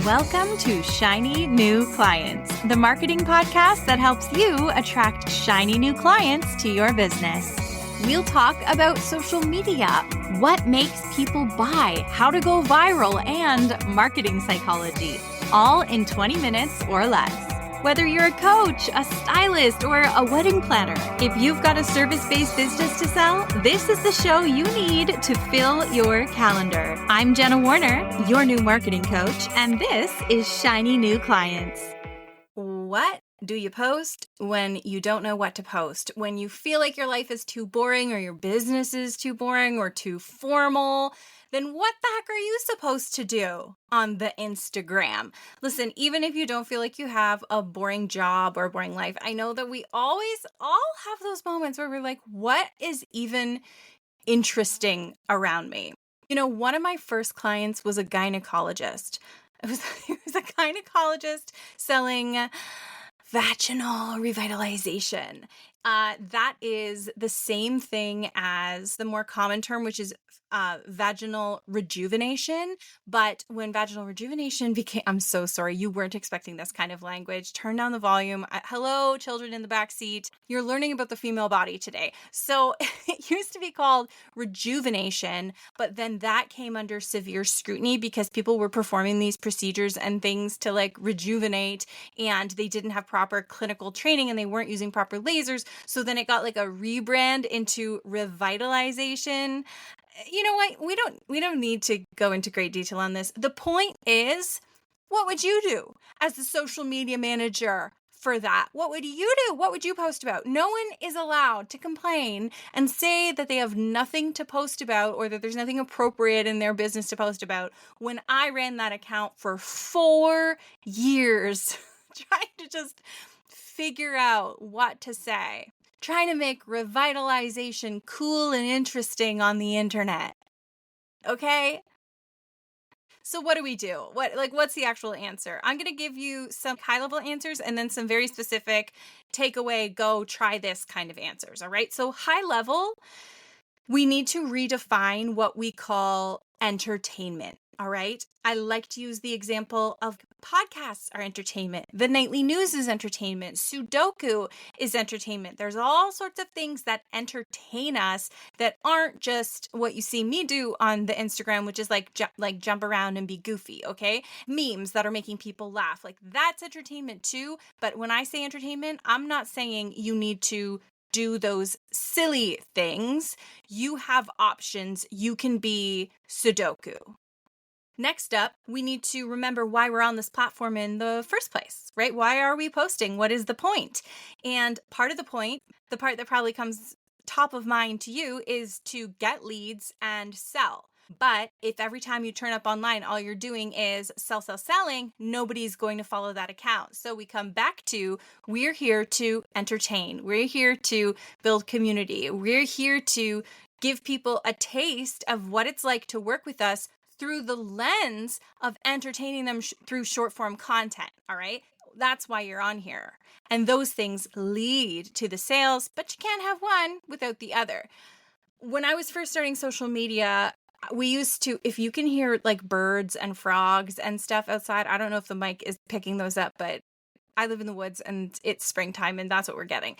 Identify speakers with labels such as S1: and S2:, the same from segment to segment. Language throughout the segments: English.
S1: Welcome to Shiny New Clients, the marketing podcast that helps you attract shiny new clients to your business. We'll talk about social media, what makes people buy, how to go viral, and marketing psychology, all in 20 minutes or less. Whether you're a coach, a stylist, or a wedding planner, if you've got a service-based business to sell, this is the show you need to fill your calendar. I'm Jenna Warriner, your new marketing coach, and this is Shiny New Clients. What do you post when you don't know what to post? When you feel like your life is too boring or your business is too boring or too formal? Then what the heck are you supposed to do on the Instagram? Listen, even if you don't feel like you have a boring job or a boring life, I know that we always all have those moments where we're like, what is even interesting around me? You know, one of my first clients was a gynecologist. It was a gynecologist selling vaginal revitalization. That is the same thing as the more common term, which is vaginal rejuvenation. But when vaginal rejuvenation became, I'm so sorry, you weren't expecting this kind of language. Turn down the volume. Hello, children in the back seat. You're learning about the female body today. So it used to be called rejuvenation, but then that came under severe scrutiny because people were performing these procedures and things to like rejuvenate, and they didn't have proper clinical training and they weren't using proper lasers. So then it got like a rebrand into revitalization. You know what? We don't need to go into great detail on this. The point is, what would you do as the social media manager for that? What would you do? What would you post about? No one is allowed to complain and say that they have nothing to post about or that there's nothing appropriate in their business to post about. When I ran that account for 4 years, trying to just figure out what to say. Trying to make revitalization cool and interesting on the internet. Okay? So what do we do? What's the actual answer? I'm going to give you some high-level answers and then some very specific takeaway, go try this kind of answers, all right? So high level, we need to redefine what we call entertainment. All right. I like to use the example of podcasts are entertainment. The nightly news is entertainment. Sudoku is entertainment. There's all sorts of things that entertain us that aren't just what you see me do on the Instagram, which is like jump around and be goofy. Okay. Memes that are making people laugh. Like that's entertainment too. But when I say entertainment, I'm not saying you need to do those silly things. You have options. You can be Sudoku. Next up, we need to remember why we're on this platform in the first place, right? Why are we posting? What is the point? And part of the point, the part that probably comes top of mind to you, is to get leads and sell. But if every time you turn up online, all you're doing is selling, nobody's going to follow that account. So we come back to, we're here to entertain. We're here to build community. We're here to give people a taste of what it's like to work with us through the lens of entertaining them through short form content, all right? That's why you're on here. And those things lead to the sales, but you can't have one without the other. When I was first starting social media, we used to, if you can hear like birds and frogs and stuff outside, I don't know if the mic is picking those up, but I live in the woods and it's springtime and that's what we're getting.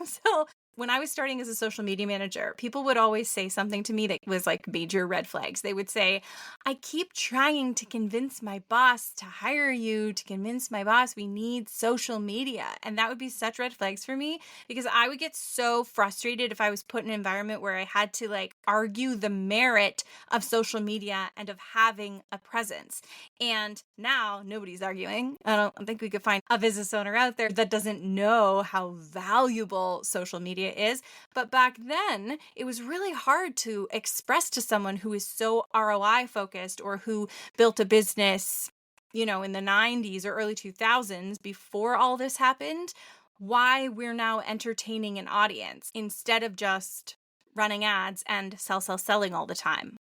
S1: So when I was starting as a social media manager, people would always say something to me that was like major red flags. They would say, I keep trying to convince my boss to hire you, to convince my boss we need social media. And that would be such red flags for me because I would get so frustrated if I was put in an environment where I had to like argue the merit of social media and of having a presence. And now nobody's arguing. I don't think we could find a business owner out there that doesn't know how valuable social media is. But back then, it was really hard to express to someone who is so ROI focused or who built a business, you know, in the 90s or early 2000s before all this happened, why we're now entertaining an audience instead of just running ads and selling all the time.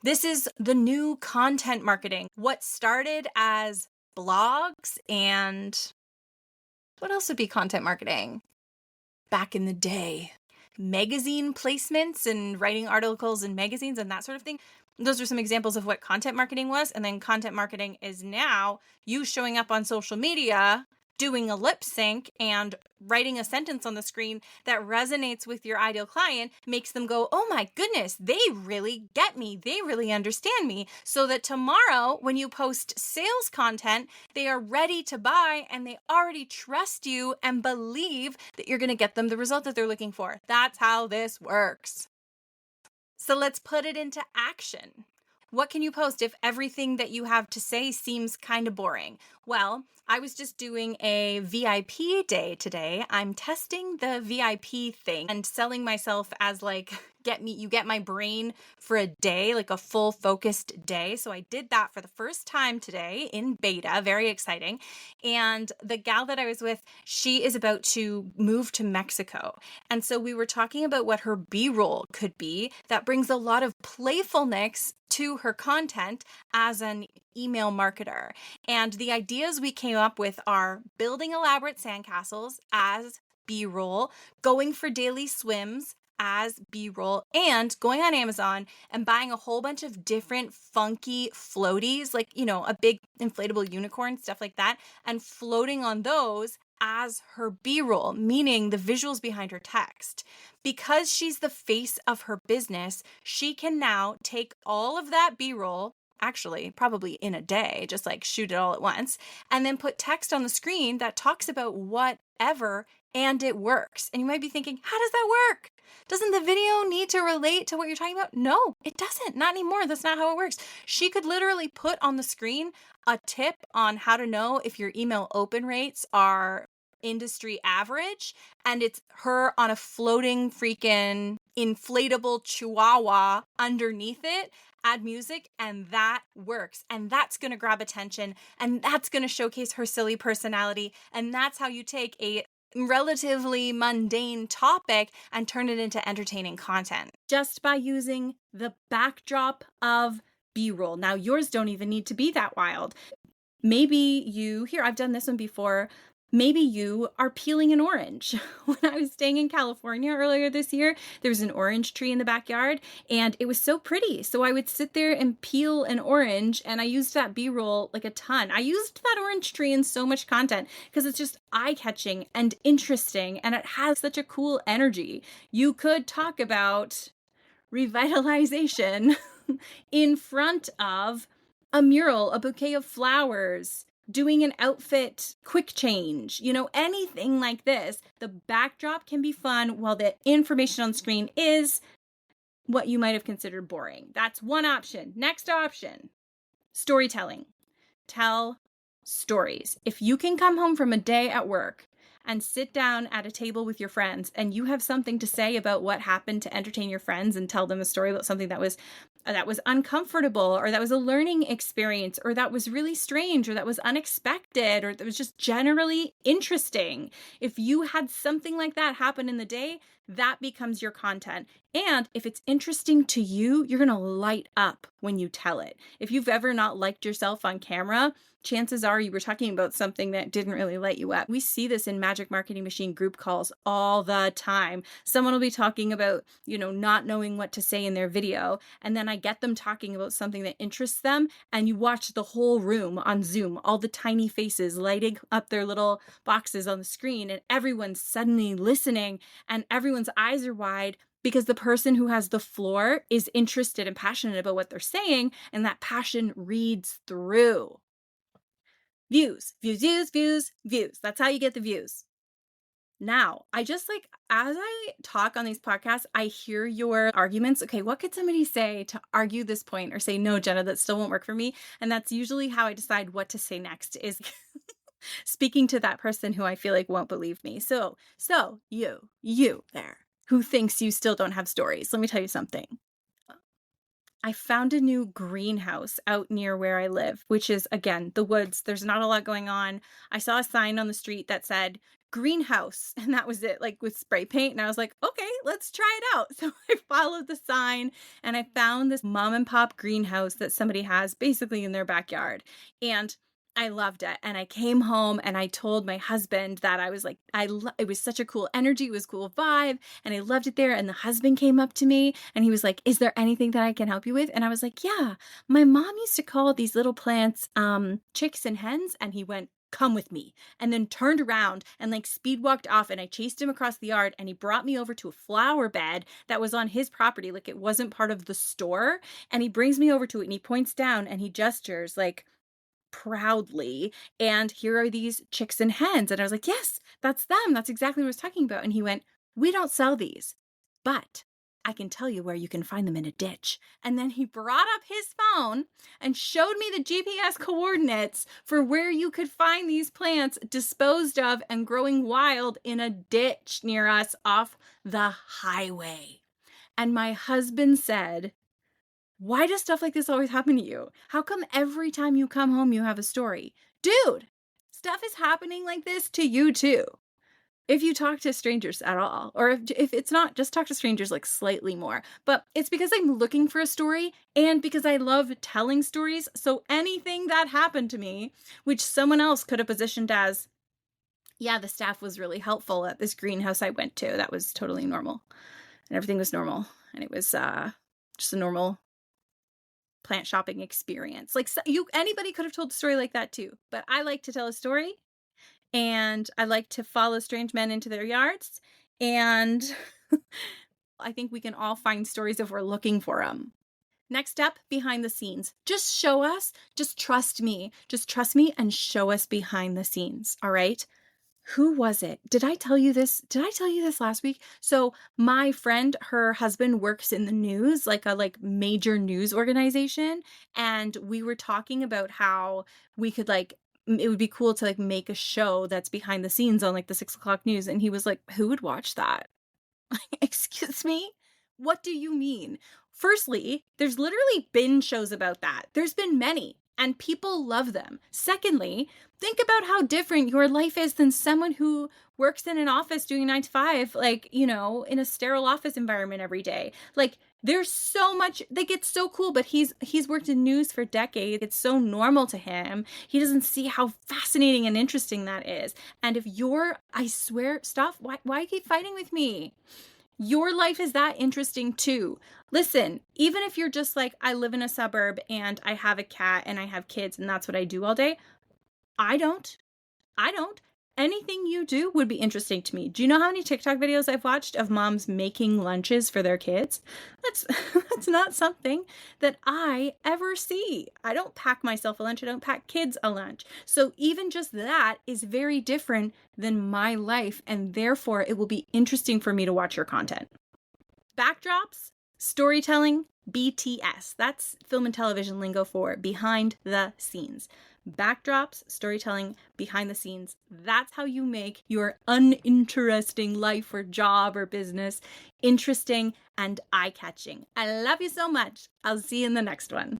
S1: This is the new content marketing. What started as blogs and what else would be content marketing? Back in the day, magazine placements and writing articles in magazines and that sort of thing. Those are some examples of what content marketing was. And then content marketing is now you showing up on social media, doing a lip sync and writing a sentence on the screen that resonates with your ideal client, makes them go, oh my goodness, they really get me. They really understand me. So that tomorrow when you post sales content, they are ready to buy and they already trust you and believe that you're going to get them the result that they're looking for. That's how this works. So let's put it into action. What can you post if everything that you have to say seems kind of boring? Well, I was just doing a VIP day today. I'm testing the VIP thing and selling myself as like, you get my brain for a day, like a full focused day. So I did that for the first time today in beta, very exciting. And the gal that I was with, she is about to move to Mexico. And so we were talking about what her B-roll could be that brings a lot of playfulness to her content as an email marketer. And the ideas we came up with are building elaborate sandcastles as B-roll, going for daily swims as B-roll, and going on Amazon and buying a whole bunch of different funky floaties, like, a big inflatable unicorn, stuff like that, and floating on those as her B-roll, meaning the visuals behind her text. Because she's the face of her business, she can now take all of that B-roll, actually probably in a day, just like shoot it all at once, and then put text on the screen that talks about whatever, and it works. And you might be thinking, how does that work? Doesn't the video need to relate to what you're talking about? No, it doesn't. Not anymore. That's not how it works. She could literally put on the screen a tip on how to know if your email open rates are industry average, and it's her on a floating freaking inflatable chihuahua underneath it, add music, and that works. And that's going to grab attention, and that's going to showcase her silly personality. And that's how you take a relatively mundane topic and turn it into entertaining content just by using the backdrop of B-roll. Now, yours don't even need to be that wild. Maybe I've done this one before. Maybe you are peeling an orange. When I was staying in California earlier this year, there was an orange tree in the backyard and it was so pretty. So I would sit there and peel an orange, and I used that B-roll like a ton. I used that orange tree in so much content because it's just eye-catching and interesting, and it has such a cool energy. You could talk about revitalization in front of a mural, a bouquet of flowers, doing an outfit quick change, anything like this. The backdrop can be fun while the information on screen is what you might have considered boring. That's one option. Next option, storytelling. Tell stories. If you can come home from a day at work and sit down at a table with your friends and you have something to say about what happened to entertain your friends and tell them a story about something that was uncomfortable, or that was a learning experience, or that was really strange, or that was unexpected, or that was just generally interesting. If you had something like that happen in the day, that becomes your content. And if it's interesting to you, you're going to light up when you tell it. If you've ever not liked yourself on camera, chances are you were talking about something that didn't really light you up. We see this in Magic Marketing Machine group calls all the time. Someone will be talking about, not knowing what to say in their video, and then I get them talking about something that interests them, and you watch the whole room on Zoom, all the tiny faces lighting up their little boxes on the screen, and everyone's suddenly listening, and everyone's eyes are wide because the person who has the floor is interested and passionate about what they're saying, and that passion reads through. Views. That's how you get the views. Now, I just as I talk on these podcasts, I hear your arguments. Okay, what could somebody say to argue this point, or say, no, Jenna, that still won't work for me? And that's usually how I decide what to say next, is speaking to that person who I feel like won't believe me. So you there who thinks you still don't have stories, let me tell you something. I found a new greenhouse out near where I live, which is, again, the woods. There's not a lot going on. I saw a sign on the street that said greenhouse, and that was it, with spray paint. And I was like, okay, let's try it out. So I followed the sign and I found this mom and pop greenhouse that somebody has basically in their backyard. And I loved it. And I came home and I told my husband that I was like, it was such a cool energy. It was a cool vibe. And I loved it there. And the husband came up to me and he was like, is there anything that I can help you with? And I was like, yeah, my mom used to call these little plants, chicks and hens. And he went, come with me, and then turned around and like speed walked off, and I chased him across the yard, and he brought me over to a flower bed that was on his property. Like it wasn't part of the store. And he brings me over to it and he points down and he gestures like, proudly, and here are these chicks and hens. And I was like, yes, that's them. That's exactly what I was talking about. And he went, we don't sell these, but I can tell you where you can find them in a ditch. And then he brought up his phone and showed me the GPS coordinates for where you could find these plants disposed of and growing wild in a ditch near us off the highway. And my husband said, why does stuff like this always happen to you? How come every time you come home, you have a story? Dude, stuff is happening like this to you too. If you talk to strangers at all, or if it's not, just talk to strangers like slightly more. But it's because I'm looking for a story and because I love telling stories. So anything that happened to me, which someone else could have positioned as, yeah, the staff was really helpful at this greenhouse I went to. That was totally normal. And everything was normal. And it was just a normal plant shopping experience. Like anybody could have told a story like that too, but I like to tell a story, and I like to follow strange men into their yards, and I think we can all find stories if we're looking for them. Next up, behind the scenes. Just show us, just trust me and show us behind the scenes. All right. Who was it? Did I tell you this? Did I tell you this last week? So my friend, her husband works in the news, like a major news organization. And we were talking about how we could it would be cool to make a show that's behind the scenes on the 6 o'clock news. And he was like, who would watch that? Excuse me? What do you mean? Firstly, there's literally been shows about that. There's been many. And people love them. Secondly, think about how different your life is than someone who works in an office doing 9 to 5, in a sterile office environment every day. There's so much, it's so cool, but he's worked in news for decades. It's so normal to him. He doesn't see how fascinating and interesting that is. And if I swear, stop, why keep fighting with me? Your life is that interesting too. Listen, even if you're just I live in a suburb and I have a cat and I have kids and that's what I do all day. I don't. Anything you do would be interesting to me. Do you know how many TikTok videos I've watched of moms making lunches for their kids? That's not something that I ever see. I don't pack myself a lunch. I don't pack kids a lunch. So even just that is very different than my life, and therefore it will be interesting for me to watch your content. Backdrops, storytelling, BTS. That's film and television lingo for behind the scenes. Backdrops, storytelling, behind the scenes. That's how you make your uninteresting life or job or business interesting and eye-catching. I love you so much. I'll see you in the next one.